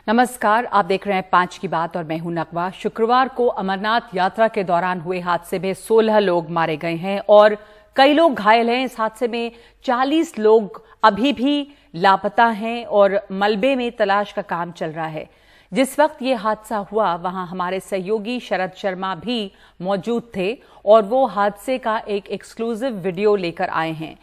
नमस्कार, आप देख रहे हैं 5 की बात और मैं हूं नकवा। शुक्रवार को अमरनाथ यात्रा के दौरान हुए हादसे में 16 लोग मारे गए हैं और कई लोग घायल हैं। इस हादसे में 40 लोग अभी भी लापता हैं और मलबे में तलाश का काम चल रहा है। जिस वक्त ये हादसा हुआ वहां हमारे सहयोगी शरद शर्मा भी मौजूद थे और वो हादसे का एक एक्सक्लूसिव वीडियो लेकर आए हैं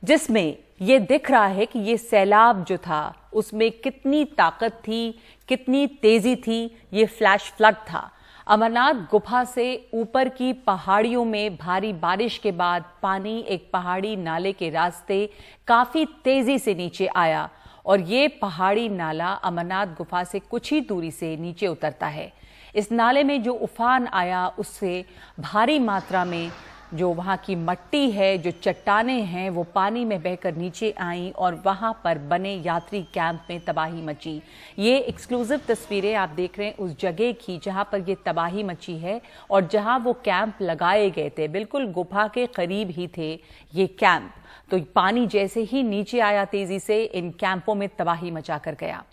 जिसमें ये दिख रहा है कि ये सैलाब जो था उसमें कितनी ताकत थी, कितनी तेजी थी। ये फ्लैश फ्लड था। अमरनाथ गुफा से ऊपर की पहाड़ियों में भारी बारिश के बाद पानी एक पहाड़ी नाले के रास्ते काफी तेजी से नीचे आया और ये पहाड़ी नाला अमरनाथ गुफा से कुछ ही दूरी से नीचे उतरता है। इस नाले में जो उफान आया उससे भारी मात्रा में जो वहाँ की मट्टी है, जो चट्टानें हैं, वो पानी में बहकर नीचे आईं और वहाँ पर बने यात्री कैंप में तबाही मची। ये एक्सक्लूसिव तस्वीरें आप देख रहे हैं उस जगह की जहाँ पर ये तबाही मची है और जहाँ वो कैंप लगाए गए थे। बिल्कुल गुफा के करीब ही थे ये कैंप। तो पानी जैसे ही नीचे आया तेजी से इन कैंपों में तबाही मचा कर गया।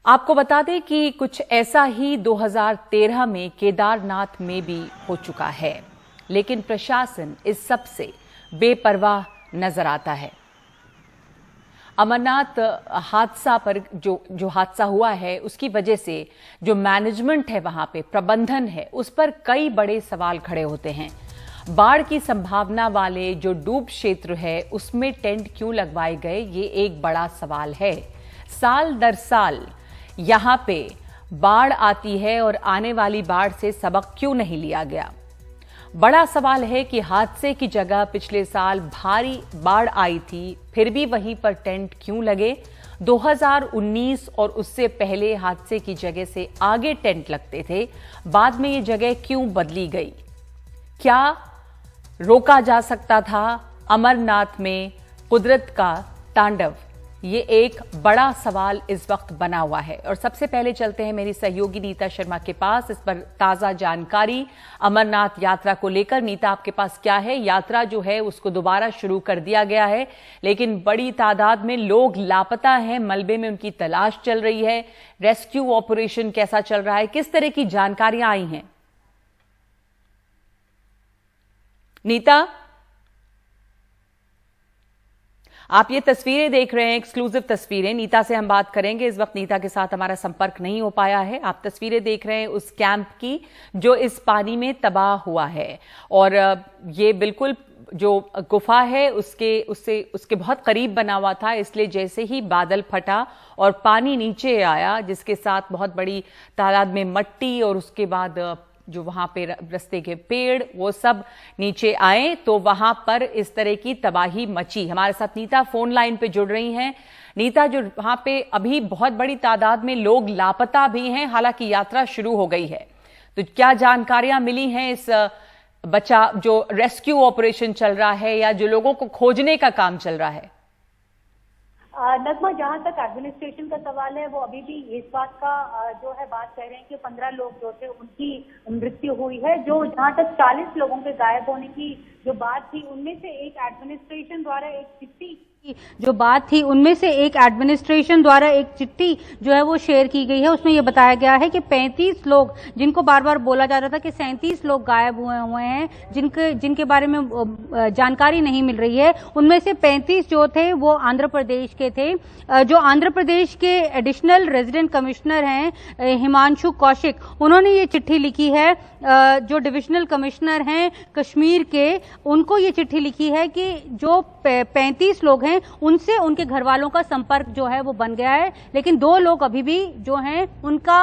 आपको बता दें कि कुछ ऐसा ही 2013 में केदारनाथ में भी हो चुका है, लेकिन प्रशासन इस सब से बेपरवाह नजर आता है। अमरनाथ हादसा पर जो हादसा हुआ है उसकी वजह से जो मैनेजमेंट है, वहां पे प्रबंधन है, उस पर कई बड़े सवाल खड़े होते हैं। बाढ़ की संभावना वाले जो डूब क्षेत्र है उसमें टेंट क्यों लगवाए गए, ये एक बड़ा सवाल है। साल दर साल यहां पे बाढ़ आती है और आने वाली बाढ़ से सबक क्यों नहीं लिया गया। बड़ा सवाल है कि हादसे की जगह पिछले साल भारी बाढ़ आई थी, फिर भी वहीं पर टेंट क्यों लगे। 2019 और उससे पहले हादसे की जगह से आगे टेंट लगते थे, बाद में ये जगह क्यों बदली गई। क्या रोका जा सकता था अमरनाथ में कुदरत का तांडव, ये एक बड़ा सवाल इस वक्त बना हुआ है। और सबसे पहले चलते हैं मेरी सहयोगी नीता शर्मा के पास, इस पर ताजा जानकारी अमरनाथ यात्रा को लेकर। नीता, आपके पास क्या है? यात्रा जो है उसको दोबारा शुरू कर दिया गया है, लेकिन बड़ी तादाद में लोग लापता हैं, मलबे में उनकी तलाश चल रही है। रेस्क्यू ऑपरेशन कैसा चल रहा है, किस तरह की जानकारियां आई हैं? नीता, आप ये तस्वीरें देख रहे हैं, एक्सक्लूसिव तस्वीरें। नीता से हम बात करेंगे। इस वक्त नीता के साथ हमारा संपर्क नहीं हो पाया है। आप तस्वीरें देख रहे हैं उस कैंप की जो इस पानी में तबाह हुआ है और ये बिल्कुल जो गुफा है उसके बहुत करीब बना हुआ था, इसलिए जैसे ही बादल फटा और पानी नीचे आया, जिसके साथ बहुत बड़ी तादाद में मट्टी और उसके बाद जो वहां पे रास्ते के पेड़ वो सब नीचे आए, तो वहां पर इस तरह की तबाही मची। हमारे साथ नीता फोन लाइन पे जुड़ रही हैं। नीता, जो वहां पे अभी बहुत बड़ी तादाद में लोग लापता भी हैं, हालांकि यात्रा शुरू हो गई है, तो क्या जानकारियां मिली हैं इस जो रेस्क्यू ऑपरेशन चल रहा है या जो लोगों को खोजने का काम चल रहा है? नज़मा, जहाँ तक एडमिनिस्ट्रेशन का सवाल है वो अभी भी इस बात का जो है बात कह रहे हैं कि 15 लोग जो थे उनकी मृत्यु हुई है। जो जहाँ तक 40 लोगों के गायब होने की जो बात थी, उनमें से एक एडमिनिस्ट्रेशन द्वारा एक चिट्ठी जो है वो शेयर की गई है। उसमें ये बताया गया है कि 35 लोग, जिनको बार बार बोला जा रहा था कि 37 लोग गायब हुए हैं, जिनके बारे में जानकारी नहीं मिल रही है, उनमें से 35 जो थे वो आंध्र प्रदेश के थे। जो आंध्र प्रदेश के एडिशनल रेजिडेंट कमिश्नर हैं हिमांशु कौशिक, उन्होंने ये चिट्ठी लिखी है। जो डिविजनल कमिश्नर हैं कश्मीर के, उनको ये चिट्ठी लिखी है कि जो 35 लोग हैं उनसे उनके घर वालों का संपर्क जो है वो बन गया है, लेकिन 2 लोग अभी भी जो हैं उनका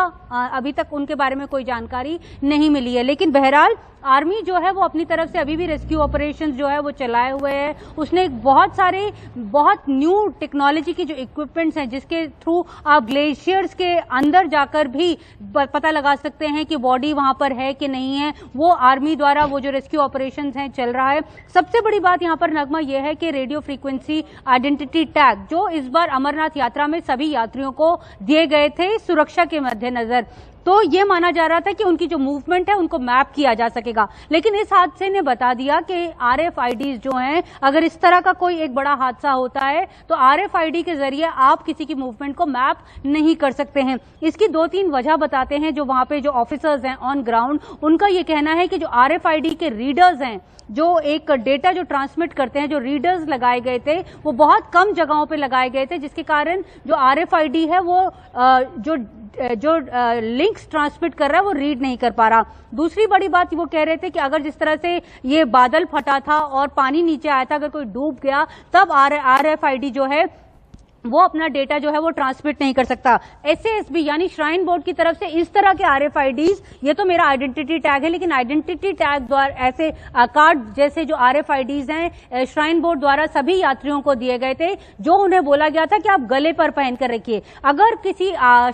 अभी तक उनके बारे में कोई जानकारी नहीं मिली है। लेकिन बहरहाल आर्मी जो है वो अपनी तरफ से अभी भी रेस्क्यू ऑपरेशंस जो है वो चलाए हुए है। उसने बहुत न्यू टेक्नोलॉजी की जो इक्विपमेंट्स हैं जिसके थ्रू आप ग्लेशियर्स के अंदर जाकर भी पता लगा सकते हैं कि बॉडी वहां पर है कि नहीं है, वो आर्मी द्वारा वो जो रेस्क्यू ऑपरेशंस हैं चल रहा है। सबसे बड़ी बात यहाँ पर नगमा यह है कि रेडियो फ्रीक्वेंसी आइडेंटिटी टैग जो इस बार अमरनाथ यात्रा में सभी यात्रियों को दिए गए थे सुरक्षा के मद्देनजर, तो ये माना जा रहा था कि उनकी जो मूवमेंट है उनको मैप किया जा सकेगा। लेकिन इस हादसे ने बता दिया कि RFIDs जो हैं, अगर इस तरह का कोई एक बड़ा हादसा होता है तो RFID के जरिए आप किसी की मूवमेंट को मैप नहीं कर सकते हैं। इसकी 2-3 वजह बताते हैं। जो वहां पे जो ऑफिसर्स हैं ऑन ग्राउंड, उनका ये कहना है कि जो RFID के रीडर्स हैं, जो एक डेटा जो ट्रांसमिट करते हैं, जो रीडर्स लगाए गए थे वो बहुत कम जगहों पे लगाए गए थे, जिसके कारण जो RFID है वो जो लिंक्स ट्रांसमिट कर रहा है वो रीड नहीं कर पा रहा। दूसरी बड़ी बात वो कह रहे थे कि अगर जिस तरह से ये बादल फटा था और पानी नीचे आया था, अगर कोई डूब गया तब RFID जो है वो अपना डेटा जो है वो ट्रांसमिट नहीं कर सकता। SASB यानी श्राइन बोर्ड की तरफ से इस तरह के RFIDs, ये तो मेरा आइडेंटिटी टैग है, लेकिन आइडेंटिटी टैग द्वारा ऐसे कार्ड जैसे जो RFIDs हैं श्राइन बोर्ड द्वारा सभी यात्रियों को दिए गए थे, जो उन्हें बोला गया था कि आप गले पर पहन कर रखिए। अगर किसी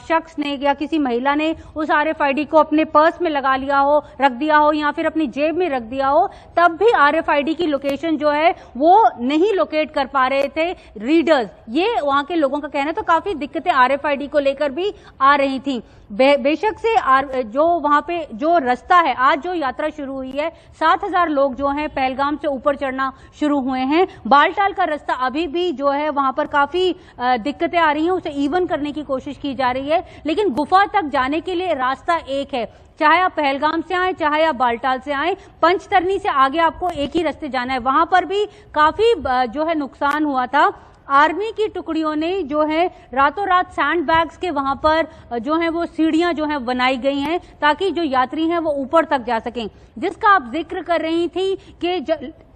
शख्स ने या किसी महिला ने उस RFID को अपने पर्स में लगा लिया हो, रख दिया हो, या फिर अपनी जेब में रख दिया हो, तब भी RFID की लोकेशन जो है वो नहीं लोकेट कर पा रहे थे रीडर्स। ये वहां के लोगों का कहना है। तो काफी दिक्कतें RFID को लेकर भी आ रही थी। बेशक से जो वहां पे जो रास्ता है, आज जो यात्रा शुरू हुई है, 7,000 लोग जो हैं पहलगाम से ऊपर चढ़ना शुरू हुए हैं। बालटाल का रास्ता अभी भी जो है वहां पर काफी दिक्कतें आ रही हैं, उसे इवन करने की कोशिश की जा रही है। लेकिन गुफा तक जाने के लिए रास्ता एक है, चाहे आप पहलगाम से आए चाहे आप बालटाल से आए, पंचतरनी से आगे आपको एक ही रास्ते जाना है। वहां पर भी काफी जो है नुकसान हुआ था। आर्मी की टुकड़ियों ने जो है रातों रात सैंड बैग्स के वहां पर जो है वो सीढ़ियां जो है बनाई गई हैं, ताकि जो यात्री हैं वो ऊपर तक जा सकें। जिसका आप जिक्र कर रही थी कि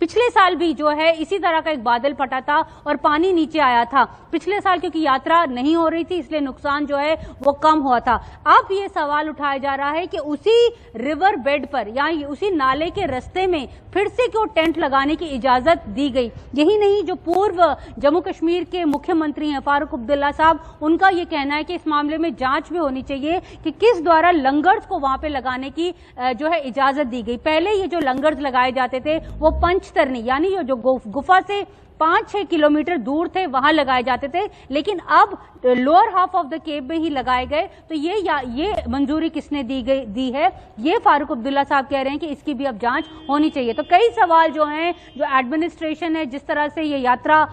पिछले साल भी जो है इसी तरह का एक बादल फटा था और पानी नीचे आया था। पिछले साल क्योंकि यात्रा नहीं हो रही थी इसलिए नुकसान जो है वो कम हुआ था। अब ये सवाल उठाया जा रहा है कि उसी रिवर बेड पर या उसी नाले के रास्ते में फिर से क्यों टेंट लगाने की इजाजत दी गई। यही नहीं, जो पूर्व जम्मू कश्मीर के मुख्यमंत्री हैं फारूक अब्दुल्ला साहब, उनका ये कहना है कि इस मामले में जांच भी होनी चाहिए कि किस द्वारा लंगर्स को वहां पे लगाने की जो है इजाजत दी गई। पहले ये जो लंगर्स लगाए जाते थे वो पंचतरनी यानी जो गुफा से 5-6 किलोमीटर दूर थे वहां लगाए जाते थे, लेकिन अब lower half of the cave में ही लगाए गए। तो ये मंजूरी किसने दी है, ये फारूक अब्दुल्ला साहब कह रहे हैं कि इसकी भी अब जांच होनी चाहिए। तो कई सवाल जो हैं, जो एडमिनिस्ट्रेशन है, जिस तरह से ये यात्रा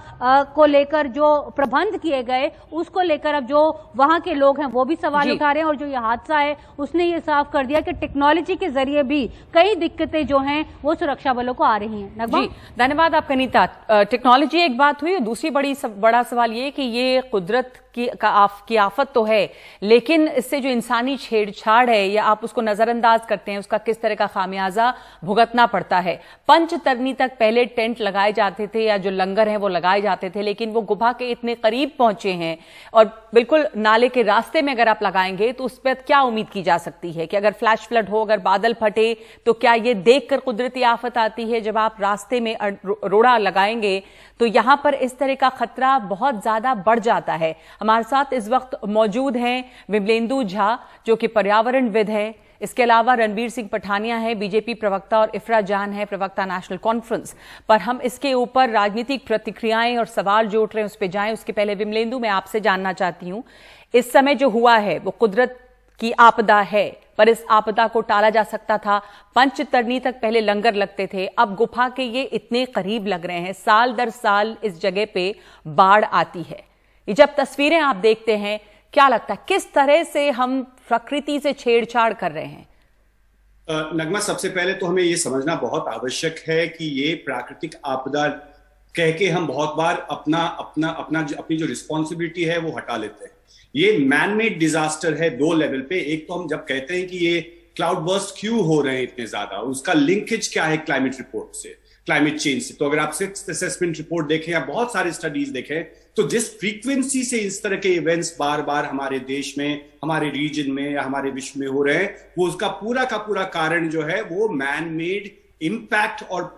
को लेकर जो प्रबंध किए गए उसको लेकर अब जो वहां के लोग हैं वो भी सवाल उठा रहे हैं। और जो ये हादसा है उसने ये साफ कर दिया कि टेक्नोलॉजी के जरिए भी कई दिक्कतें जो हैं वो सुरक्षा बलों को आ रही हैं। जी, धन्यवाद आपका नीता। टेक्नोलॉजी एक बात हुई, दूसरी बड़ा सवाल ये कि ये कुदरत की आफत तो है, लेकिन इससे जो इंसानी छेड़छाड़ है या आप उसको नजरअंदाज करते हैं, उसका किस तरह का खामियाजा भुगतना पड़ता है। पंचतरनी तक पहले टेंट लगाए जाते थे या जो लंगर हैं वो लगाए जाते थे, लेकिन वो गुफा के इतने करीब पहुंचे हैं और बिल्कुल नाले के रास्ते में अगर आप लगाएंगे तो उस पर क्या उम्मीद की जा सकती है कि अगर फ्लैश फ्लड हो, अगर बादल फटे, तो क्या ये देखकर कुदरती आफत आती है जब आप रास्ते में रोड़ा लगाएंगे तो यहां पर इस तरह का खतरा बहुत ज्यादा बढ़ जाता है। हमारे साथ इस वक्त मौजूद हैं विमलेंदु झा जो कि पर्यावरणविद है, इसके अलावा रणबीर सिंह पठानिया है बीजेपी प्रवक्ता और इफ्रा जान है प्रवक्ता नेशनल कॉन्फ्रेंस। पर हम इसके ऊपर राजनीतिक प्रतिक्रियाएं और सवाल जो उठ रहे हैं उस पर जाएं, उसके पहले विमलेंदु मैं आपसे जानना चाहती हूं, इस समय जो हुआ है वो कुदरत की आपदा है, पर इस आपदा को टाला जा सकता था। पंचतरनी तक पहले लंगर लगते थे, अब गुफा के ये इतने करीब लग रहे हैं। साल दर साल इस जगह पे बाढ़ आती है। ये जब तस्वीरें आप देखते हैं क्या लगता है किस तरह से हम प्रकृति से छेड़छाड़ कर रहे हैं? नगमा, सबसे पहले तो हमें ये समझना बहुत आवश्यक है कि ये प्राकृतिक आपदा कह के हम बहुत बार अपनी जो रिस्पॉन्सिबिलिटी है वो हटा लेते हैं। ये मैन मेड डिजास्टर है 2 लेवल पे। एक तो हम जब कहते हैं कि ये क्लाउड बर्स्ट क्यों हो रहे हैं इतने ज्यादा, उसका लिंकेज क्या है क्लाइमेट रिपोर्ट से, क्लाइमेट चेंज से। तो अगर आप 6th असेसमेंट रिपोर्ट देखें या बहुत सारे स्टडीज देखें तो जिस फ्रीक्वेंसी से इस तरह के इवेंट्स बार बार हमारे देश में, हमारे रीजन में या हमारे विश्व में हो रहे हैं, वो उसका पूरा का पूरा कारण जो है वो मैन मेड इम्पैक्ट और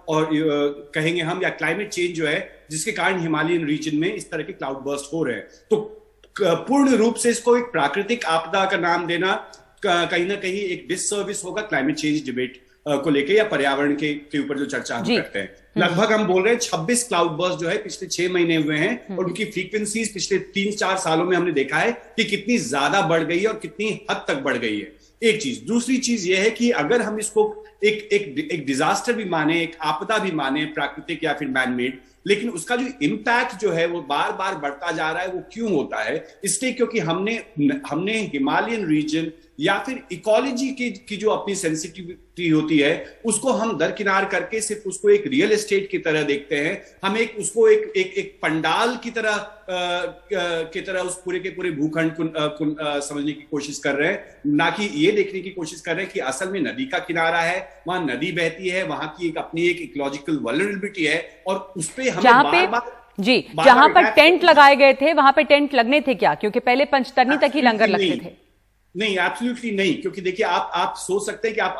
कहेंगे हम, या क्लाइमेट चेंज जो है जिसके कारण हिमालयन रीजन में इस तरह के क्लाउड बर्स्ट हो रहे हैं। तो पूर्ण रूप से इसको एक प्राकृतिक आपदा का नाम देना कहीं ना कहीं एक डिससर्विस होगा क्लाइमेट चेंज डिबेट को लेके या पर्यावरण के ऊपर जो चर्चा हम करते हैं। लगभग हम बोल रहे हैं 26 क्लाउड बर्स्ट जो है पिछले 6 महीने हुए हैं और उनकी फ्रीक्वेंसीज पिछले 3-4 सालों में हमने देखा है कि कितनी ज्यादा बढ़ गई है और कितनी हद तक बढ़ गई है। एक चीज। दूसरी चीज यह है कि अगर हम इसको एक डिजास्टर भी माने, एक आपदा भी माने, प्राकृतिक या फिर मैनमेड, लेकिन उसका जो इम्पैक्ट जो है वो बार बार बढ़ता जा रहा है। वो क्यों होता है? इसलिए क्योंकि हमने हिमालयन रीजन या फिर इकोलॉजी की जो अपनी सेंसिटिविटी होती है उसको हम दरकिनार करके सिर्फ उसको एक रियल एस्टेट की तरह देखते हैं। हम उसको एक पंडाल की तरह उस पूरे के पूरे भूखंड को समझने की कोशिश कर रहे हैं, ना कि ये देखने की कोशिश कर रहे हैं कि असल में नदी का किनारा है, वहां नदी बहती है, वहां की अपनी एक इकोलॉजिकल वल्नरेबिलिटी है, और उस पे हमें जहां पर टेंट लगाए गए थे वहां पे टेंट लगने थे क्या? क्योंकि पहले पंचतरनी तक ही लंगर लगते थे। नहीं, एब्सोल्युटली नहीं, क्योंकि देखिए आप सोच सकते हैं कि आप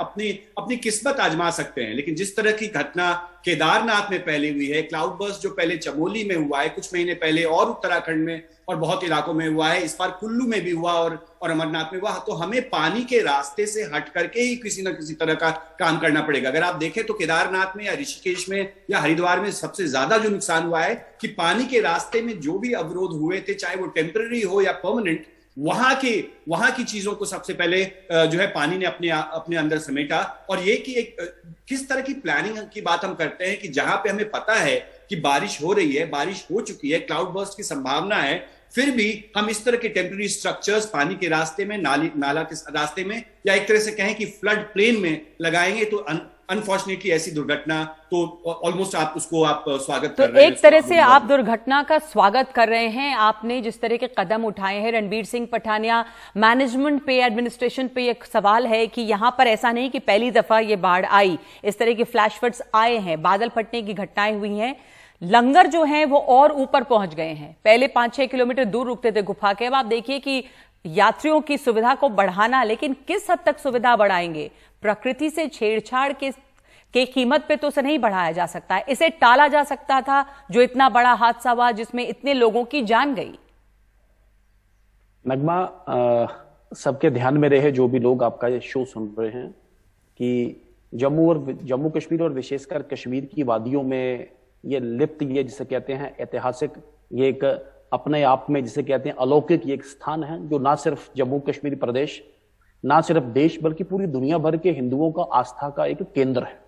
अपनी किस्मत आजमा सकते हैं, लेकिन जिस तरह की घटना केदारनाथ में पहले हुई है, क्लाउड बर्स्ट जो पहले चमोली में हुआ है कुछ महीने पहले, और उत्तराखंड में और बहुत इलाकों में हुआ है, इस बार कुल्लू में भी हुआ और अमरनाथ में हुआ, तो हमें पानी के रास्ते से हट करके ही किसी ना किसी तरह का काम करना पड़ेगा। अगर आप देखें तो केदारनाथ में या ऋषिकेश में या हरिद्वार में सबसे ज्यादा जो नुकसान हुआ है कि पानी के रास्ते में जो भी अवरोध हुए थे, चाहे वो टेम्पररी हो या परमानेंट, वहां की चीजों को सबसे पहले जो है पानी ने अपने अंदर समेटा। और ये कि किस तरह की प्लानिंग की बात हम करते हैं कि जहां पे हमें पता है कि बारिश हो रही है, बारिश हो चुकी है, क्लाउड बर्स्ट की संभावना है, फिर भी हम इस तरह के टेम्पररी स्ट्रक्चर्स पानी के रास्ते में, नाला के रास्ते में, या एक तरह से कहें कि फ्लड प्लेन में लगाएंगे, तो अनफॉर्चुनेटली ऐसी दुर्घटना तो ऑलमोस्ट आप स्वागत कर रहे हैं। एक तरह से आप दुर्घटना का स्वागत कर रहे हैं। आपने जिस तरह के कदम उठाए हैं, रणबीर सिंह पठानिया, मैनेजमेंट पे, एडमिनिस्ट्रेशन पे एक सवाल है कि यहां पर ऐसा नहीं कि पहली दफा ये बाढ़ आई, इस तरह के फ्लैश फ्लड्स आए हैं, बादल फटने की घटनाएं हुई हैं, लंगर जो हैं वो और ऊपर पहुंच गए हैं। पहले 5-6 किलोमीटर दूर रुकते थे गुफा के, अब आप देखिए कि यात्रियों की सुविधा को बढ़ाना, लेकिन किस हद तक सुविधा बढ़ाएंगे? प्रकृति से छेड़छाड़ के कीमत पे तो उसे नहीं बढ़ाया जा सकता है। इसे टाला जा सकता था, जो इतना बड़ा हादसा हुआ जिसमें इतने लोगों की जान गई। नगमा, सबके ध्यान में रहे जो भी लोग आपका ये शो सुन रहे हैं कि जम्मू कश्मीर और विशेषकर कश्मीर की वादियों में ये लिप्त, ये जिसे कहते हैं ऐतिहासिक, ये एक अपने आप में जिसे कहते हैं अलौकिक ये एक स्थान है, जो ना सिर्फ जम्मू कश्मीर प्रदेश, ना सिर्फ देश, बल्कि पूरी दुनिया भर के हिंदुओं का आस्था का एक केंद्र है।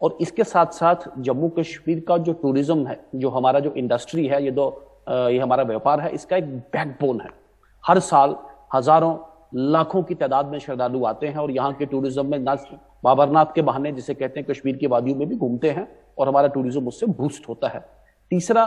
और इसके साथ साथ जम्मू कश्मीर का जो टूरिज्म है, जो हमारा जो इंडस्ट्री है, ये हमारा व्यापार है, इसका एक बैकबोन है। हर साल हजारों लाखों की तादाद में श्रद्धालु आते हैं और यहाँ के टूरिज्म में ना बाबरनाथ के बहाने जिसे कहते हैं कश्मीर की वादियों में भी घूमते हैं और हमारा टूरिज्म उससे बूस्ट होता है। तीसरा,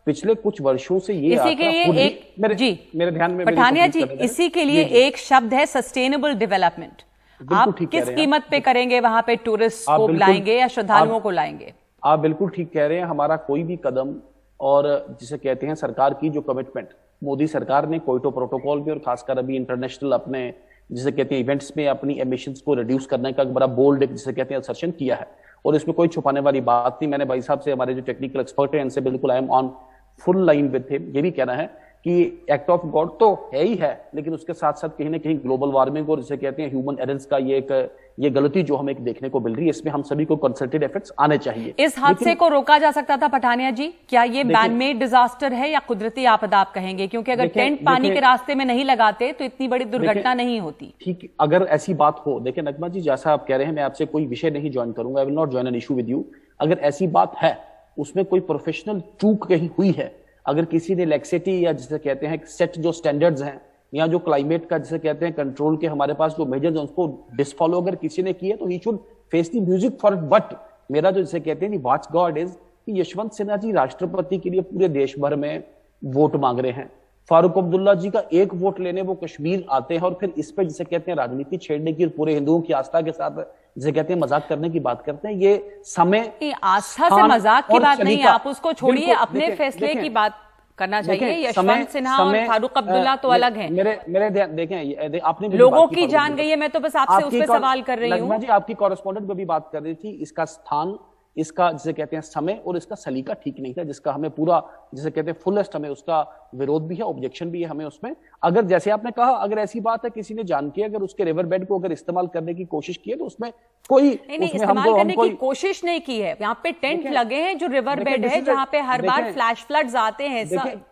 पिछले कुछ वर्षों से ये इसी के लिए मेरे ध्यान में पठानिया जी, इसी के लिए एक शब्द है सस्टेनेबल डेवलपमेंट। आप किस कीमत पे करेंगे? वहां पे टूरिस्ट को लाएंगे या श्रद्धालुओं को लाएंगे? आप बिल्कुल ठीक कह रहे हैं। हमारा कोई भी कदम और जिसे कहते हैं सरकार की जो कमिटमेंट, मोदी सरकार ने क्योटो प्रोटोकॉल में और खासकर अभी इंटरनेशनल अपने जिसे कहते हैं इवेंट्स में अपनी एमिशंस को रिड्यूस करने का एक बड़ा बोल्ड जिसे कहते हैं असर्शन किया है, और इसमें कोई छुपाने वाली बात नहीं। मैंने भाई साहब से, हमारे जो टेक्निकल एक्सपर्ट हैं, इनसे बिल्कुल I am on full line with him, ये भी कहना है कि एक्ट ऑफ गॉड तो है ही है, लेकिन उसके साथ साथ कहीं ना कहीं ग्लोबल वार्मिंग और जिसे कहते हैं ह्यूमन एरर्स का ये गलती जो हमें देखने को मिल रही है, इसमें हम सभी को कंसल्टेड एफर्ट्स आने चाहिए। इस हादसे को रोका जा सकता था पठानिया जी? क्या ये मैनमेड डिजास्टर है या कुदरती आपदा आप कहेंगे? क्योंकि अगर टेंट पानी के रास्ते में नहीं लगाते तो इतनी बड़ी दुर्घटना नहीं होती। ठीक, अगर ऐसी बात हो, देखिए नगमा जी, जैसा आप कह रहे हैं, मैं आपसे कोई विषय नहीं ज्वाइन करूंगा, I will not join an issue with you. अगर ऐसी बात है, उसमें कोई प्रोफेशनल चूक कहीं हुई है, अगर किसी ने लेक्सिटी या जिसे कहते हैं सेट जो स्टैंडर्ड्स हैं या जो क्लाइमेट का जिसे कहते हैं कंट्रोल के हमारे पास जो मेजर्स हैं उसको डिसफॉलो अगर किसी ने किया, तो he should face the music for it. But मेरा जो जिसे कहते हैं वॉच गॉड इज कि यशवंत सिन्हा जी राष्ट्रपति के लिए पूरे देश भर में वोट मांग रहे हैं। फारूक अब्दुल्ला जी का एक वोट लेने वो कश्मीर आते हैं और फिर इस पर जिसे कहते हैं राजनीति छेड़ने की और पूरे हिंदुओं की आस्था के साथ जिसे कहते हैं मजाक करने की बात करते हैं। ये समय आस्था से मजाक की बात नहीं है, आप उसको छोड़िए, अपने फैसले की बात करना चाहिए। यशवंत सिन्हा और फारूक अब्दुल्ला तो अलग हैं। मेरे देखें, आपने लोगों की जान गई है, मैं तो बस आपसे उस पर सवाल कर रही हूँ। आपकी कॉरेस्पॉन्डेंट में भी बात कर रही थी, इसका स्थान, इसका जिसे कहते हैं समय और इसका सलीका ठीक नहीं था, जिसका हमें पूरा जिसे कहते हैं फुलेस्ट हमें उसका विरोध भी है, ऑब्जेक्शन भी है हमें उसमें। अगर जैसे आपने कहा, अगर ऐसी बात है किसी ने जान के अगर उसके रिवर बेड को अगर इस्तेमाल करने की कोशिश की है, तो उसमें कोई इस्तेमाल करने की कोशिश नहीं की है। यहाँ पे टेंट लगे हैं जो रिवर बेड है, जहाँ पे हर बार फ्लैश फ्लड्स आते हैं।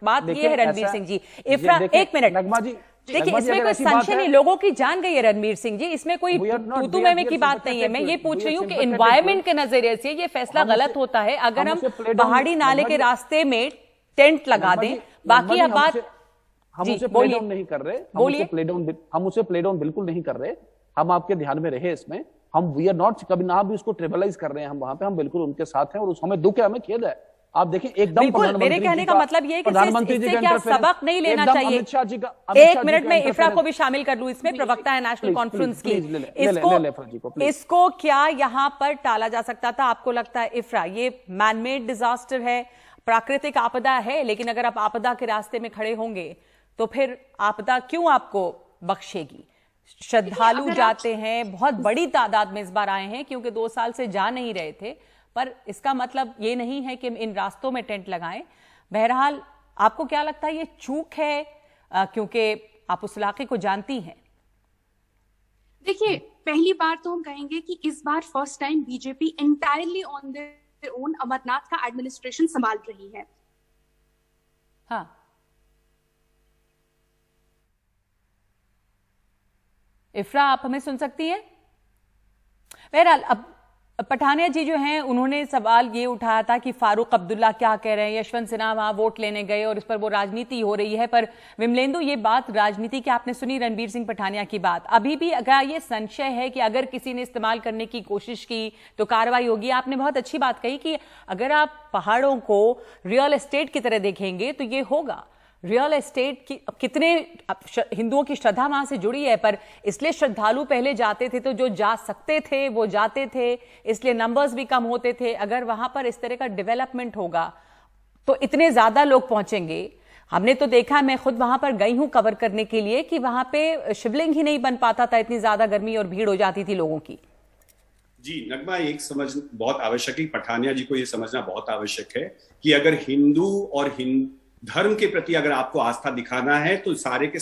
बात ये है रणबीर सिंह जी, एक मिनट नगमा जी, देखिए इसमें कोई संशय नहीं, लोगों की जान गई है रणवीर सिंह जी, इसमें कोई तू मैं की बात नहीं है। मैं ये पूछ रही हूँ कि एनवायरमेंट के नजरिए से ये फैसला गलत होता है अगर हम पहाड़ी नाले के रास्ते में टेंट लगा दें। बाकी अब बात हम उसे प्ले डाउन नहीं कर रहे, हम उसे प्ले डाउन बिल्कुल नहीं कर रहे। हम आपके ध्यान में रहे इसमें, हम वी आर नॉट कभी ना भी उसको ट्रिबलाइज कर रहे हैं। हम वहां पे हम बिल्कुल उनके साथ हैं और उस हमें दुख है, हमें खेद है। आप देखें एकदम मेरे कहने का मतलब ये है कि इससे क्या सबक नहीं लेना चाहिए। अमित शाह जी का एक मिनट में इफ्रा को भी शामिल कर लूं इसमें, प्रवक्ता है नेशनल कॉन्फ्रेंस की। इसको क्या यहां पर टाला जा सकता था आपको लगता है इफ्रा? ये मैनमेड डिजास्टर है, प्राकृतिक आपदा है, लेकिन अगर आप आपदा के रास्ते में खड़े होंगे तो फिर आपदा क्यों आपको बख्शेगी? श्रद्धालु जाते हैं, बहुत बड़ी तादाद में इस बार आए हैं क्योंकि 2 साल से जा नहीं रहे थे, पर इसका मतलब ये नहीं है कि इन रास्तों में टेंट लगाएं। बहरहाल आपको क्या लगता है ये चूक है, क्योंकि आप उस इलाके को जानती हैं? देखिए, पहली बार तो हम कहेंगे कि इस बार first time BJP entirely on their own Amarnath का एडमिनिस्ट्रेशन संभाल रही है। हाँ, इफ्रा आप हमें सुन सकती हैं? बहरहाल अब पठानिया जी जो हैं उन्होंने सवाल ये उठाया था कि फारूक अब्दुल्ला क्या कह रहे हैं, यशवंत सिन्हा वहां वोट लेने गए और इस पर वो राजनीति हो रही है। पर विमलेंदु, ये बात राजनीति की आपने सुनी रणवीर सिंह पठानिया की बात, अभी भी अगर ये संशय है कि अगर किसी ने इस्तेमाल करने की कोशिश की तो कार्रवाई होगी। आपने बहुत अच्छी बात कही कि अगर आप पहाड़ों को रियल एस्टेट की तरह देखेंगे तो ये होगा। रियल एस्टेट की कितने हिंदुओं की श्रद्धा वहां से जुड़ी है, पर इसलिए श्रद्धालु पहले जाते थे तो जो जा सकते थे वो जाते थे, इसलिए नंबर्स भी कम होते थे। अगर वहां पर इस तरह का डेवलपमेंट होगा तो इतने ज्यादा लोग पहुंचेंगे। हमने तो देखा, मैं खुद वहां पर गई हूं कवर करने के लिए, कि वहां पे शिवलिंग ही नहीं बन पाता था, इतनी ज्यादा गर्मी और भीड़ हो जाती थी लोगों की। जी नगमा, एक समझ बहुत आवश्यक है, पठानिया जी को यह समझना बहुत आवश्यक है कि अगर हिंदू और धर्म के प्रति अगर आपको आस्था दिखाना है तो सारे के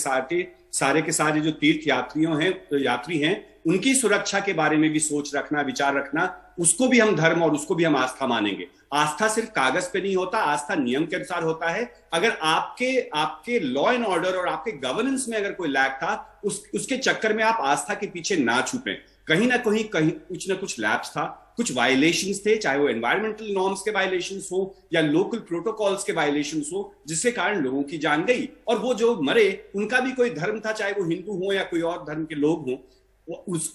सारे जो तीर्थ यात्री हैं उनकी सुरक्षा के बारे में भी सोच रखना, विचार रखना, उसको भी हम धर्म और उसको भी हम आस्था मानेंगे। आस्था सिर्फ कागज पे नहीं होता, आस्था नियम के अनुसार होता है। अगर आपके लॉ एंड ऑर्डर और आपके गवर्नेंस में अगर कोई लैग था, उसके चक्कर में आप आस्था के पीछे ना छुपें। कहीं ना कहीं कुछ ना कुछ लैप्स था, कुछ वायलेशंस थे, चाहे वो एनवायरमेंटल नॉर्म्स के वायलेशंस हो या लोकल प्रोटोकॉल्स के वायलेशंस हो, जिसके कारण लोगों की जान गई। और वो जो मरे उनका भी कोई धर्म था, चाहे वो हिंदू हो या कोई और धर्म के लोग हों,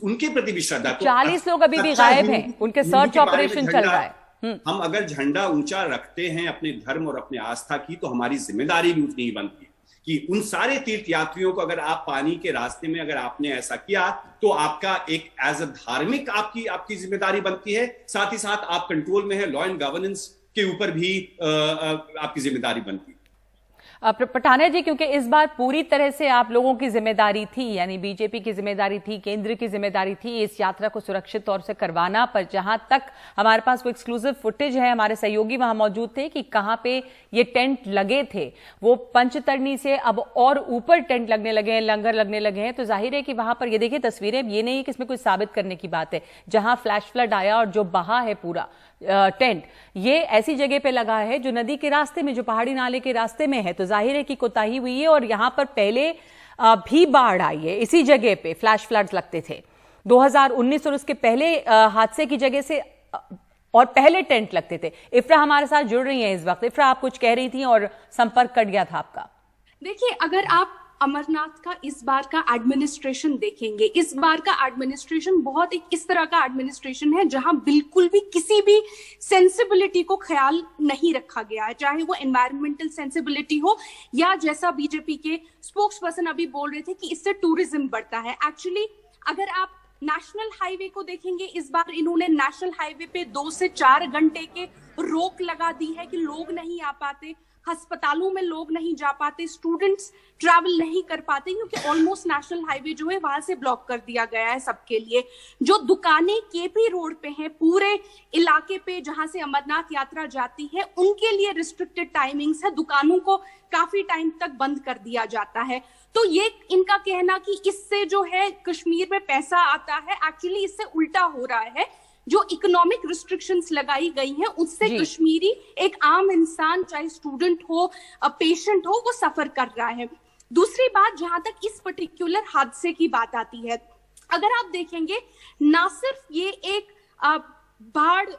उनके प्रति भी श्रद्धा। 40 लोग अभी भी गायब हैं, उनके सर्च ऑपरेशन चल रहा है। हम अगर झंडा ऊंचा रखते हैं अपने धर्म और अपने आस्था की, तो हमारी जिम्मेदारी भी उतनी ही बनती है कि उन सारे तीर्थ यात्रियों को अगर आप पानी के रास्ते में अगर आपने ऐसा किया तो आपका एक एज अ धार्मिक आपकी जिम्मेदारी बनती है। साथ ही साथ आप कंट्रोल में है, लॉ एंड गवर्नेंस के ऊपर भी आपकी जिम्मेदारी बनती है। पठानिया जी, क्योंकि इस बार पूरी तरह से आप लोगों की जिम्मेदारी थी, यानी बीजेपी की जिम्मेदारी थी, केंद्र की जिम्मेदारी थी इस यात्रा को सुरक्षित तौर से करवाना। पर जहां तक हमारे पास वो एक्सक्लूसिव फुटेज है, हमारे सहयोगी वहां मौजूद थे कि कहां पे ये टेंट लगे थे, वो पंचतरणी से अब और ऊपर टेंट लगने लगे हैं, लंगर लगने लगे हैं। तो जाहिर है कि वहां पर ये देखिए तस्वीरें, ये नहीं कि इसमें कुछ साबित करने की बात है, जहां फ्लैश फ्लड आया और जो बहा है पूरा टेंट, ये ऐसी जगह पे लगा है जो नदी के रास्ते में, जो पहाड़ी नाले के रास्ते में है। तो जाहिर है कि कोताही हुई है और यहां पर पहले भी बाढ़ आई है, इसी जगह पे फ्लैश फ्लड्स लगते थे 2019 और उसके पहले हादसे की जगह से और पहले टेंट लगते थे। इफ्रा हमारे साथ जुड़ रही हैं इस वक्त। इफ्रा, आप कुछ कह रही थी और संपर्क कट गया था आपका। देखिए, अगर आप अमरनाथ का इस बार का एडमिनिस्ट्रेशन देखेंगे, इस बार का एडमिनिस्ट्रेशन बहुत एक इस तरह का एडमिनिस्ट्रेशन है जहां बिल्कुल भी किसी भी सेंसिबिलिटी को ख्याल नहीं रखा गया है, चाहे वो एनवायरमेंटल सेंसिबिलिटी हो या जैसा बीजेपी के स्पोक्स पर्सन अभी बोल रहे थे कि इससे टूरिज्म बढ़ता है। एक्चुअली अगर आप नेशनल हाईवे को देखेंगे, इस बार इन्होंने नेशनल हाईवे पे 2 से 4 घंटे के रोक लगा दी है कि लोग नहीं आ पाते, अस्पतालों में लोग नहीं जा पाते, स्टूडेंट्स ट्रैवल नहीं कर पाते, क्योंकि ऑलमोस्ट नेशनल हाईवे जो है वहां से ब्लॉक कर दिया गया है सबके लिए। जो दुकानें केपी रोड पे हैं, पूरे इलाके पे जहां से अमरनाथ यात्रा जाती है, उनके लिए रिस्ट्रिक्टेड टाइमिंग्स है, दुकानों को काफी टाइम तक बंद कर दिया जाता है। तो ये इनका कहना कि इससे जो है कश्मीर में पैसा आता है, एक्चुअली इससे उल्टा हो रहा है। जो इकोनॉमिक रिस्ट्रिक्शंस लगाई गई हैं उससे कश्मीरी एक आम इंसान, चाहे स्टूडेंट हो, पेशेंट हो, वो सफर कर रहा है। दूसरी बात, जहां तक इस पर्टिकुलर हादसे की बात आती है, अगर आप देखेंगे ना सिर्फ ये एक बाढ़,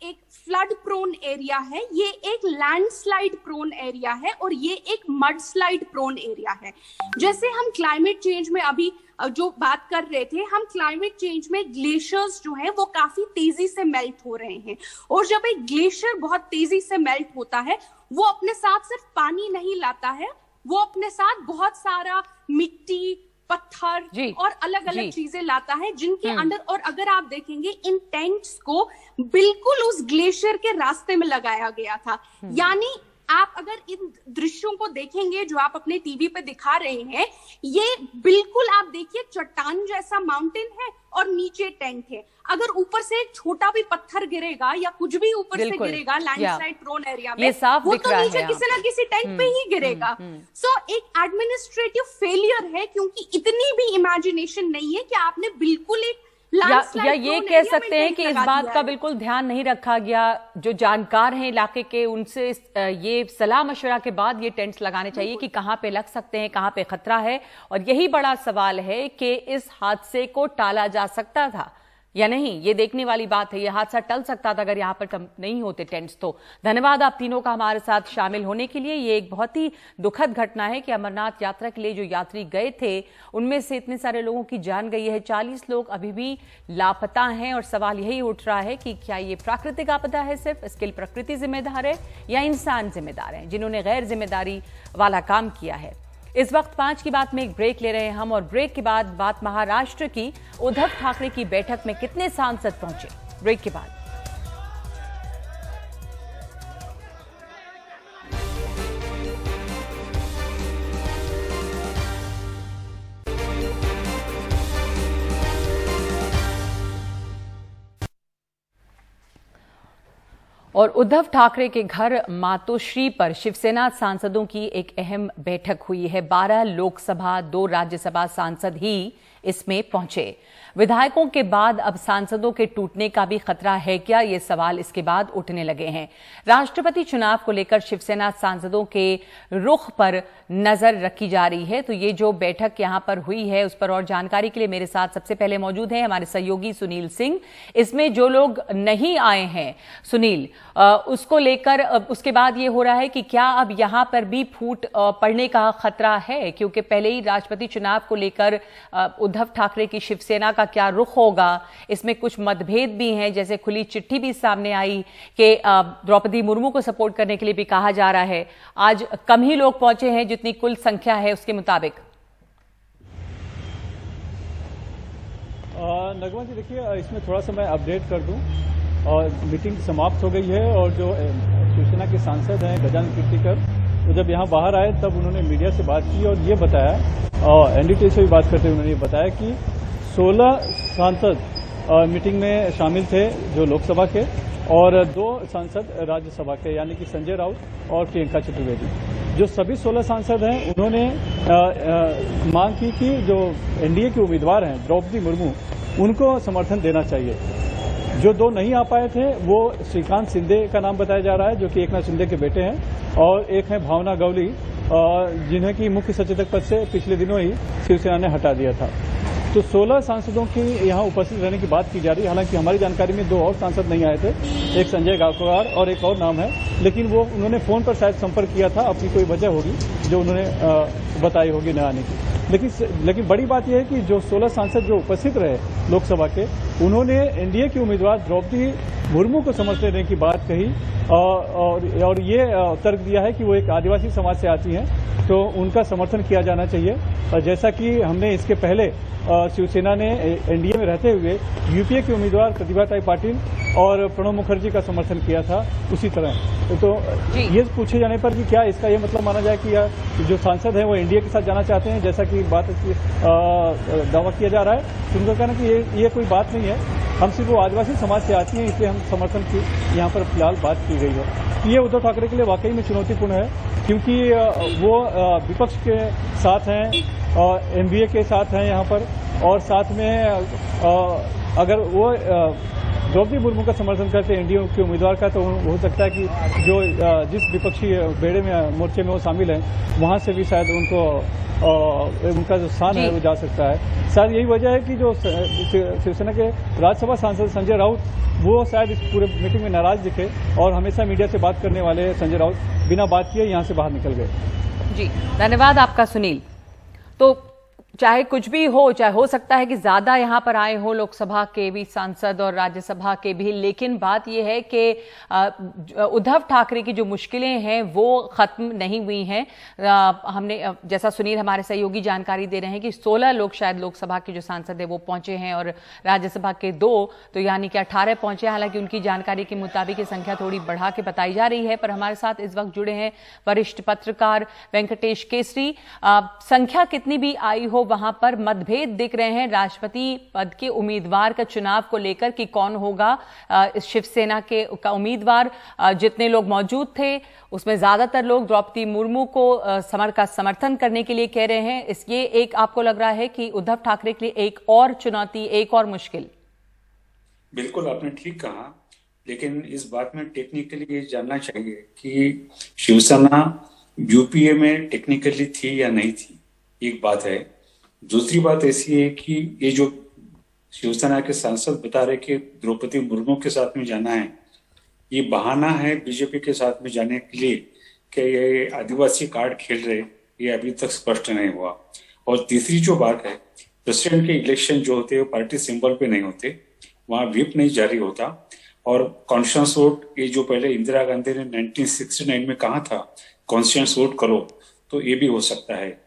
एक फ्लड प्रोन एरिया है, ये एक लैंडस्लाइड प्रोन एरिया है और ये एक मडस्लाइड प्रोन एरिया है। जैसे हम क्लाइमेट चेंज में अभी जो बात कर रहे थे, हम क्लाइमेट चेंज में ग्लेशियर्स जो है वो काफी तेजी से मेल्ट हो रहे हैं, और जब एक ग्लेशियर बहुत तेजी से मेल्ट होता है, वो अपने साथ सिर्फ पानी नहीं लाता है, वो अपने साथ बहुत सारा मिट्टी, पत्थर और अलग अलग चीजें लाता है, जिनके अंदर, और अगर आप देखेंगे इन टेंट्स को बिल्कुल उस ग्लेशियर के रास्ते में लगाया गया था। यानी आप अगर इन दृश्यों को देखेंगे जो आप अपने टीवी पे दिखा रहे हैं, ये बिल्कुल आप देखिए चट्टान जैसा माउंटेन है और नीचे टेंट है। अगर ऊपर से एक छोटा भी पत्थर गिरेगा या कुछ भी ऊपर से गिरेगा लैंडस्लाइड प्रोन एरिया में, वो तो नीचे किसी ना किसी टेंट पे ही गिरेगा। सो एक एडमिनिस्ट्रेटिव फेलियर है, क्योंकि इतनी भी इमेजिनेशन नहीं है कि आपने बिल्कुल एक या ये कह सकते हैं कि इस बात का बिल्कुल ध्यान नहीं रखा गया, जो जानकार हैं इलाके के, उनसे ये सलाह मशवरा के बाद ये टेंट्स लगाने चाहिए कि कहां पे लग सकते हैं, कहां पे खतरा है। और यही बड़ा सवाल है कि इस हादसे को टाला जा सकता था या नहीं, ये देखने वाली बात है। ये हादसा टल सकता था अगर यहाँ पर नहीं होते टेंट्स तो। धन्यवाद आप तीनों का हमारे साथ शामिल होने के लिए। ये एक बहुत ही दुखद घटना है कि अमरनाथ यात्रा के लिए जो यात्री गए थे, उनमें से इतने सारे लोगों की जान गई है, 40 लोग अभी भी लापता हैं। और सवाल यही उठ रहा है कि क्या ये प्राकृतिक आपदा है, सिर्फ इसके लिए प्रकृति जिम्मेदार है या इंसान जिम्मेदार है, जिन्होंने गैर जिम्मेदारी वाला काम किया है। इस वक्त 5 की बात में एक ब्रेक ले रहे हैं हम, और ब्रेक के बाद बात महाराष्ट्र की। उद्धव ठाकरे की बैठक में कितने सांसद पहुंचे, ब्रेक के बाद। और उद्धव ठाकरे के घर मातोश्री पर शिवसेना सांसदों की एक अहम बैठक हुई है। 12 लोकसभा 2 राज्यसभा सांसद ही इसमें पहुंचे। विधायकों के बाद अब सांसदों के टूटने का भी खतरा है क्या, ये सवाल इसके बाद उठने लगे हैं। राष्ट्रपति चुनाव को लेकर शिवसेना सांसदों के रुख पर नजर रखी जा रही है। तो ये जो बैठक यहां पर हुई है, उस पर और जानकारी के लिए मेरे साथ सबसे पहले मौजूद हैं हमारे सहयोगी सुनील सिंह। इसमें जो लोग नहीं आए हैं सुनील, उसको लेकर उसके बाद ये हो रहा है कि क्या अब यहां पर भी फूट पड़ने का खतरा है, क्योंकि पहले ही राष्ट्रपति चुनाव को लेकर उद्धव ठाकरे की शिवसेना का क्या रुख होगा, इसमें कुछ मतभेद भी हैं। जैसे खुली चिट्ठी भी सामने आई कि द्रौपदी मुर्मू को सपोर्ट करने के लिए भी कहा जा रहा है। आज कम ही लोग पहुंचे हैं जितनी कुल संख्या है उसके मुताबिक। नगमा जी देखिए, इसमें थोड़ा सा मैं अपडेट कर दूं। और मीटिंग समाप्त हो गई है, और जो शिवसेना के सांसद हैं गजानन कीर्तिकर, तो जब यहाँ बाहर आए तब उन्होंने मीडिया से बात की और ये बताया, और एनडीटीवी से भी बात करते हुए उन्होंने ये बताया कि 16 सांसद मीटिंग में शामिल थे जो लोकसभा के, और 2 सांसद राज्यसभा के, यानी कि संजय राउत और प्रियंका चतुर्वेदी। जो सभी 16 सांसद हैं उन्होंने मांग की कि जो एनडीए के उम्मीदवार हैं द्रौपदी मुर्मू, उनको समर्थन देना चाहिए। जो 2 नहीं आ पाए थे वो श्रीकांत शिंदे का नाम बताया जा रहा है, जो कि एकनाथ शिंदे के बेटे हैं, और एक है भावना गवली, जिन्हें की मुख्य सचेतक पद से पिछले दिनों ही शिवसेना ने हटा दिया था। तो 16 सांसदों की यहाँ उपस्थित रहने की बात की जा रही है। हालांकि हमारी जानकारी में 2 और सांसद नहीं आए थे, एक संजय गायकवाड़ और एक और नाम है, लेकिन वो उन्होंने फोन पर शायद संपर्क किया था, अपनी कोई वजह होगी जो उन्होंने बताई होगी न आने की। लेकिन बड़ी बात यह है कि जो 16 सांसद जो उपस्थित रहे लोकसभा के, उन्होंने एनडीए की उम्मीदवार द्रौपदी मुर्मू को समर्थन देने की बात कही, और ये तर्क दिया है कि वो एक आदिवासी समाज से आती हैं, तो उनका समर्थन किया जाना चाहिए। और जैसा कि हमने इसके पहले शिवसेना ने एनडीए में रहते हुए यूपीए के उम्मीदवार प्रतिभाताई पाटिल और प्रणब मुखर्जी का समर्थन किया था, उसी तरह। तो ये पूछे जाने पर कि क्या इसका ये मतलब माना जाए कि जो सांसद हैं वो एनडीए के साथ जाना चाहते हैं, जैसा कि बात दावा किया जा रहा है, तो उनका कहना कि ये कोई बात नहीं है, हम सिर्फ वो आदिवासी समाज से आती हैं, इसलिए हम समर्थन की यहाँ पर फिलहाल बात की गई है। ये उद्धव ठाकरे के लिए वाकई में चुनौतीपूर्ण है, क्योंकि वो विपक्ष के साथ हैं, एमवीए के साथ हैं यहाँ पर, और साथ में अगर वो द्रौपदी मुर्मू का समर्थन करते हैं एनडीए के उम्मीदवार का, तो हो सकता है कि जो जिस विपक्षी बेड़े में मोर्चे में वो शामिल हैं, वहाँ से भी शायद उनको उनका जो स्थान है वो जा सकता है। शायद यही वजह है कि जो शिवसेना के राज्यसभा सांसद संजय राउत वो शायद इस पूरे मीटिंग में नाराज दिखे और हमेशा मीडिया से बात करने वाले संजय राउत बिना बात किए यहां से बाहर निकल गए। जी धन्यवाद आपका सुनील। तो चाहे कुछ भी हो, चाहे हो सकता है कि ज्यादा यहां पर आए हो लोकसभा के भी सांसद और राज्यसभा के भी, लेकिन बात यह है कि उद्धव ठाकरे की जो मुश्किलें हैं वो खत्म नहीं हुई हैं। हमने जैसा सुनील हमारे सहयोगी जानकारी दे रहे हैं कि 16 लोग शायद लोकसभा के जो सांसद है वो पहुंचे हैं और राज्यसभा के 2 तो यानी कि 18 पहुंचे। हालांकि उनकी जानकारी के मुताबिक ये संख्या थोड़ी बढ़ा के बताई जा रही है। पर हमारे साथ इस वक्त जुड़े हैं वरिष्ठ पत्रकार वेंकटेश केसरी। संख्या कितनी भी आई हो वहां पर मतभेद दिख रहे हैं राष्ट्रपति पद के उम्मीदवार का चुनाव को लेकर कि कौन होगा शिवसेना का उम्मीदवार। जितने लोग मौजूद थे उसमें ज्यादातर लोग द्रौपदी मुर्मू को समर्थन करने के लिए कह रहे हैं। ये एक आपको लग रहा है कि उद्धव ठाकरे के लिए एक और चुनौती, एक और मुश्किल? बिल्कुल आपने ठीक कहा, लेकिन इस बात में टेक्निकली ये जानना चाहिए कि शिवसेना यूपीए में टेक्निकली थी या नहीं थी, एक बात है। दूसरी बात ऐसी है कि ये जो शिवसेना के सांसद बता रहे कि द्रौपदी मुर्मू के साथ में जाना है, ये बहाना है बीजेपी के साथ में जाने के लिए कि ये आदिवासी कार्ड खेल रहे, ये अभी तक स्पष्ट नहीं हुआ। और तीसरी जो बात है, प्रेसिडेंट के इलेक्शन जो होते हैं वो पार्टी सिंबल पे नहीं होते, वहां व्हिप नहीं जारी होता। और कॉन्स्टिट्यूंस वोट, ये जो पहले इंदिरा गांधी ने 1969 में कहा था कॉन्स्टिट्यूंस वोट करो, तो ये भी हो सकता है।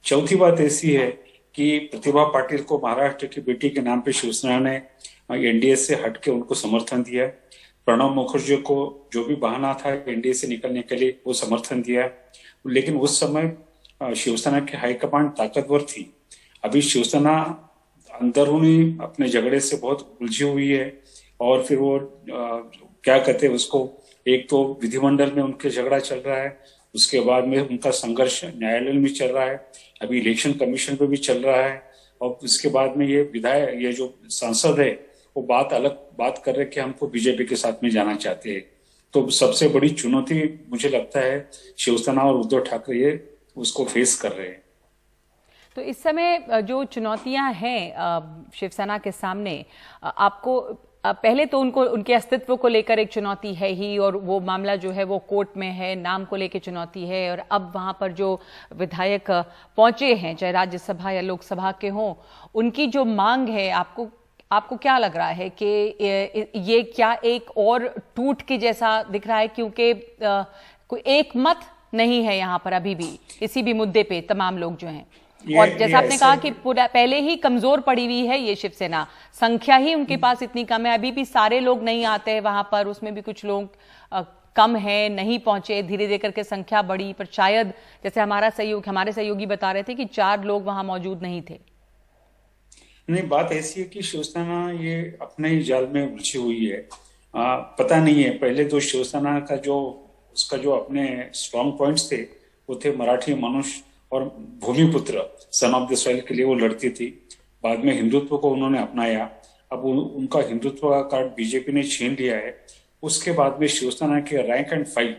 चौथी बात ऐसी है कि प्रतिभा पाटिल को महाराष्ट्र की बेटी के नाम पे शिवसेना ने एनडीए से हटके उनको समर्थन दिया। प्रणब मुखर्जी को जो भी बहाना था एनडीए से निकलने के लिए वो समर्थन दिया, लेकिन उस समय शिवसेना की हाईकमांड ताकतवर थी। अभी शिवसेना अंदरूनी अपने झगड़े से बहुत उलझी हुई है और फिर वो क्या कहते हैं उसको, एक तो विधिमंडल में उनके झगड़ा चल रहा है, उसके बाद में उनका संघर्ष न्यायालय में चल रहा है, अभी इलेक्शन कमीशन पे भी चल रहा है, और उसके बाद में ये जो सांसद है वो अलग बात कर रहे कि हमको बीजेपी के साथ में जाना चाहते हैं। तो सबसे बड़ी चुनौती मुझे लगता है शिवसेना और उद्धव ठाकरे ये उसको फेस कर रहे हैं। तो इस समय जो चुनौतियां हैं शिवसेना के सामने, आपको पहले तो उनके अस्तित्व को लेकर एक चुनौती है ही, और वो मामला जो है वो कोर्ट में है, नाम को लेकर चुनौती है, और अब वहां पर जो विधायक पहुंचे हैं चाहे राज्यसभा या लोकसभा के हों, उनकी जो मांग है, आपको क्या लग रहा है कि ये क्या एक और टूट के जैसा दिख रहा है? क्योंकि कोई एक मत नहीं है यहाँ पर अभी भी किसी भी मुद्दे पे, तमाम लोग जो हैं, और जैसा आपने कहा कि पूरा पहले ही कमजोर पड़ी हुई है ये शिवसेना, संख्या ही उनके पास इतनी कम है, अभी भी सारे लोग नहीं आते हैं वहां पर, उसमें भी कुछ लोग कम है, नहीं पहुंचे, धीरे धीरे करके संख्या बढ़ी, पर शायद जैसे हमारे सहयोगी बता रहे थे कि 4 लोग वहां मौजूद नहीं थे। नहीं, बात ऐसी है कि शिवसेना ये अपने ही जाल में उलझी हुई है। पता नहीं है, पहले तो शिवसेना का उसका जो अपने स्ट्रॉन्ग पॉइंट्स थे वो थे मराठी मनुष्य और भूमिपुत्र, सन ऑफ द सॉइल के लिए वो लड़ती थी। बाद में हिंदुत्व को उन्होंने अपनाया, अब उनका हिंदुत्व का कार्ड बीजेपी ने छीन लिया है। उसके बाद में शिवसेना के रैंक एंड फाइल,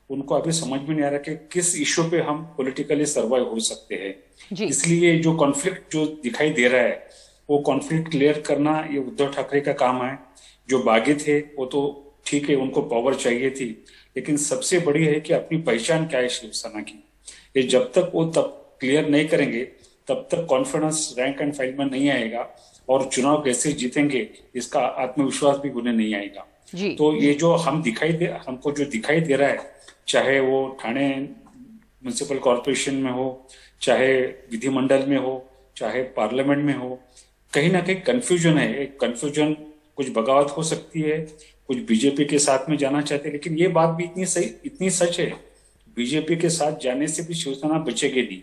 उनको अभी समझ में नहीं आ रहा कि किस इश्यू पे हम पॉलिटिकली सर्वाइव हो सकते हैं। इसलिए जो कॉन्फ्लिक्ट जो दिखाई दे रहा है वो कॉन्फ्लिक्ट क्लियर करना ये उद्धव ठाकरे का काम है। जो बागी थे वो तो ठीक है, उनको पावर चाहिए थी, लेकिन सबसे बड़ी है कि अपनी पहचान क्या है शिवसेना की। ये जब तक वो तब क्लियर नहीं करेंगे तब तक कॉन्फिडेंस रैंक एंड फाइल में नहीं आएगा, और चुनाव कैसे जीतेंगे इसका आत्मविश्वास भी उन्हें नहीं आएगा। तो ये जो हमको जो दिखाई दे रहा है, चाहे वो ठाणे म्युनिसिपल कॉर्पोरेशन में हो, चाहे विधिमंडल में हो, चाहे पार्लियामेंट में हो, कहीं ना कहीं कंफ्यूजन है। एक कंफ्यूजन, कुछ बगावत हो सकती है, कुछ बीजेपी के साथ में जाना चाहते हैं, लेकिन ये बात भी इतनी सच है, बीजेपी के साथ जाने से भी शिवसेना बचेगी नहीं,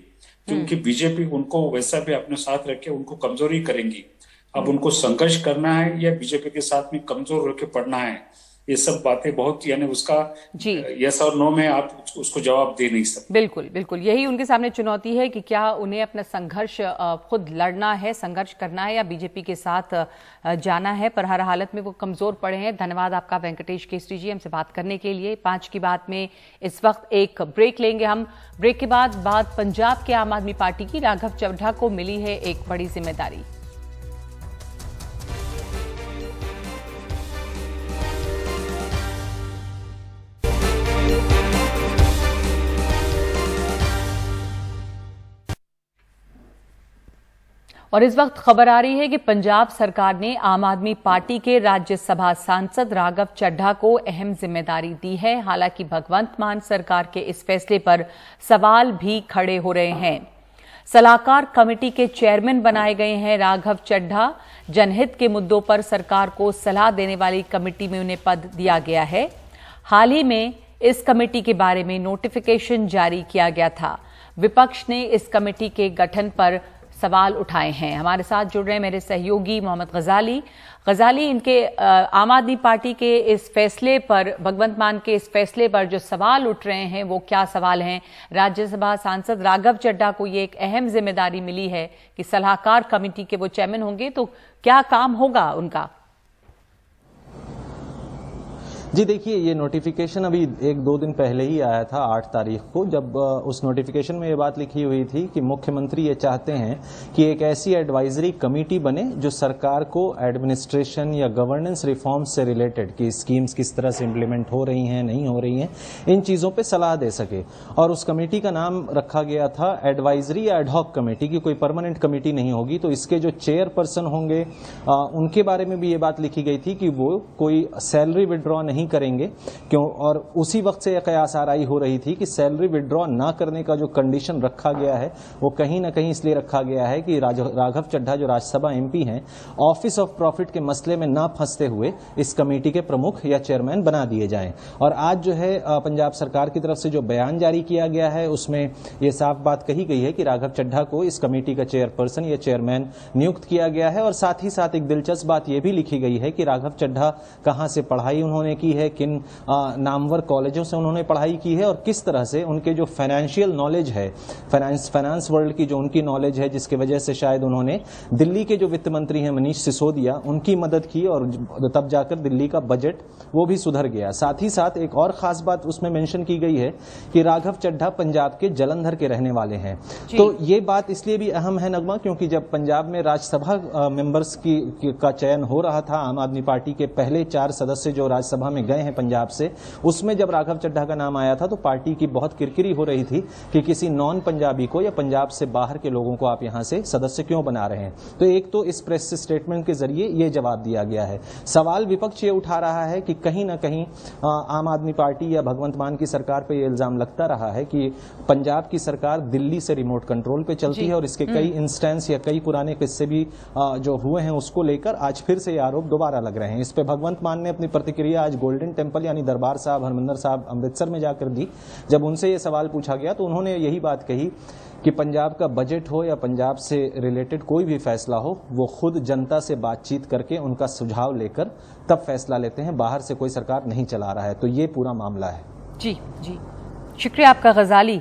क्योंकि बीजेपी उनको वैसा भी अपने साथ रखे उनको कमजोरी करेंगी। अब उनको संघर्ष करना है या बीजेपी के साथ में कमजोर होकर पड़ना है, ये सब बातें बहुत, यानी उसका जी यस और नो में आप उसको जवाब दे नहीं सकते। बिल्कुल बिल्कुल, यही उनके सामने चुनौती है कि क्या उन्हें अपना संघर्ष खुद लड़ना है, संघर्ष करना है, या बीजेपी के साथ जाना है। पर हर हालत में वो कमजोर पड़े हैं। धन्यवाद आपका वेंकटेश केसरी जी हमसे बात करने के लिए। 5 की बात में इस वक्त एक ब्रेक लेंगे हम। ब्रेक के बाद पंजाब के आम आदमी पार्टी की राघव चड्ढा को मिली है एक बड़ी जिम्मेदारी। और इस वक्त खबर आ रही है कि पंजाब सरकार ने आम आदमी पार्टी के राज्यसभा सांसद राघव चड्ढा को अहम जिम्मेदारी दी है। हालांकि भगवंत मान सरकार के इस फैसले पर सवाल भी खड़े हो रहे हैं। सलाहकार कमेटी के चेयरमैन बनाए गए हैं राघव चड्ढा। जनहित के मुद्दों पर सरकार को सलाह देने वाली कमेटी में उन्हें पद दिया गया है। हाल ही में इस कमेटी के बारे में नोटिफिकेशन जारी किया गया था। विपक्ष ने इस कमेटी के गठन पर सवाल उठाए हैं। हमारे साथ जुड़ रहे हैं मेरे सहयोगी मोहम्मद गजाली। इनके आम आदमी पार्टी के इस फैसले पर, भगवंत मान के इस फैसले पर जो सवाल उठ रहे हैं वो क्या सवाल हैं? राज्यसभा सांसद राघव चड्ढा को ये एक अहम जिम्मेदारी मिली है कि सलाहकार कमेटी के वो चेयरमैन होंगे, तो क्या काम होगा उनका? जी देखिए, ये नोटिफिकेशन अभी 1-2 दिन पहले ही आया था, 8 तारीख को, जब उस नोटिफिकेशन में ये बात लिखी हुई थी कि मुख्यमंत्री ये चाहते हैं कि एक ऐसी एडवाइजरी कमेटी बने जो सरकार को एडमिनिस्ट्रेशन या गवर्नेंस रिफॉर्म्स से रिलेटेड, कि स्कीम्स किस तरह से इम्प्लीमेंट हो रही हैं, नहीं हो रही हैं, इन चीज़ों पे सलाह दे सके। और उस कमेटी का नाम रखा गया था एडवाइजरी या एडहॉक कमेटी, की कोई परमानेंट कमेटी नहीं होगी। तो इसके जो चेयरपर्सन होंगे उनके बारे में भी ये बात लिखी गई थी कि वो कोई सैलरी विड्रॉ नहीं करेंगे, क्यों? और उसी वक्त से यह कयास आराई हो रही थी कि सैलरी विड्रॉ ना करने का जो कंडीशन रखा गया है वो कहीं ना कहीं इसलिए रखा गया है कि राघव चड्ढा जो राज्यसभा एमपी हैं, ऑफिस ऑफ प्रॉफिट के मसले में ना फंसते हुए इस कमेटी के प्रमुख या चेयरमैन बना दिए जाएं। और आज जो है पंजाब सरकार की तरफ से जो बयान जारी किया गया है उसमें यह साफ बात कही गई है कि राघव चड्ढा को इस कमेटी का चेयरपर्सन या चेयरमैन नियुक्त किया गया है। और साथ ही साथ एक दिलचस्प बात यह भी लिखी गई है कि राघव चड्ढा कहां से पढ़ाई उन्होंने की है, किन नामवर कॉलेजों से उन्होंने पढ़ाई की है, और किस तरह से उनके जो फाइनेंशियल नॉलेज है, फाइनेंस वर्ल्ड की जो उनकी नॉलेज है, जिसकी वजह से शायद उन्होंने दिल्ली के जो वित्त मंत्री हैं मनीष सिसोदिया, उनकी मदद की और तब जाकर दिल्ली का बजट वो भी सुधर गया। साथ ही साथ एक और खास बात उसमें मेंशन की गई है कि राघव चड्ढा पंजाब के जलंधर के रहने वाले हैं। तो ये बात इसलिए भी अहम है नगमा, क्योंकि जब पंजाब में राज्यसभा मेंबर्स का चयन हो रहा था, आम आदमी पार्टी के पहले 4 सदस्य जो राज्यसभा में गए हैं पंजाब से, उसमें जब राघव चड्ढा का नाम आया था तो पार्टी की बहुत किरकिरी हो रही थी कि किसी नॉन पंजाबी को या पंजाब से बाहर के लोगों को आप यहां से सदस्य क्यों बना रहे हैं। तो एक तो इस प्रेस स्टेटमेंट के जरिए ये जवाब दिया गया है। सवाल विपक्ष ये उठा रहा है कि कहीं ना कहीं आम आदमी पार्टी या भगवंत मान की सरकार पे ये इल्जाम लगता रहा है कि पंजाब की सरकार दिल्ली से रिमोट कंट्रोल पे चलती है, और इसके कई इंस्टेंस या कई पुराने किस्से भी जो हुए हैं उसको लेकर आज फिर से ये आरोप दोबारा लग रहे हैं। इस पे भगवंत मान ने अपनी प्रतिक्रिया आज गोल्डन टेम्पल यानी दरबार साहब, हरमंदिर साहब अमृतसर में जाकर दी। जब उनसे ये सवाल पूछा गया तो उन्होंने यही बात कही कि पंजाब का बजट हो या पंजाब से रिलेटेड कोई भी फैसला हो, वो खुद जनता से बातचीत करके उनका सुझाव लेकर तब फैसला लेते हैं, बाहर से कोई सरकार नहीं चला रहा है। तो ये पूरा मामला है। जी, शुक्रिया आपका गजाली।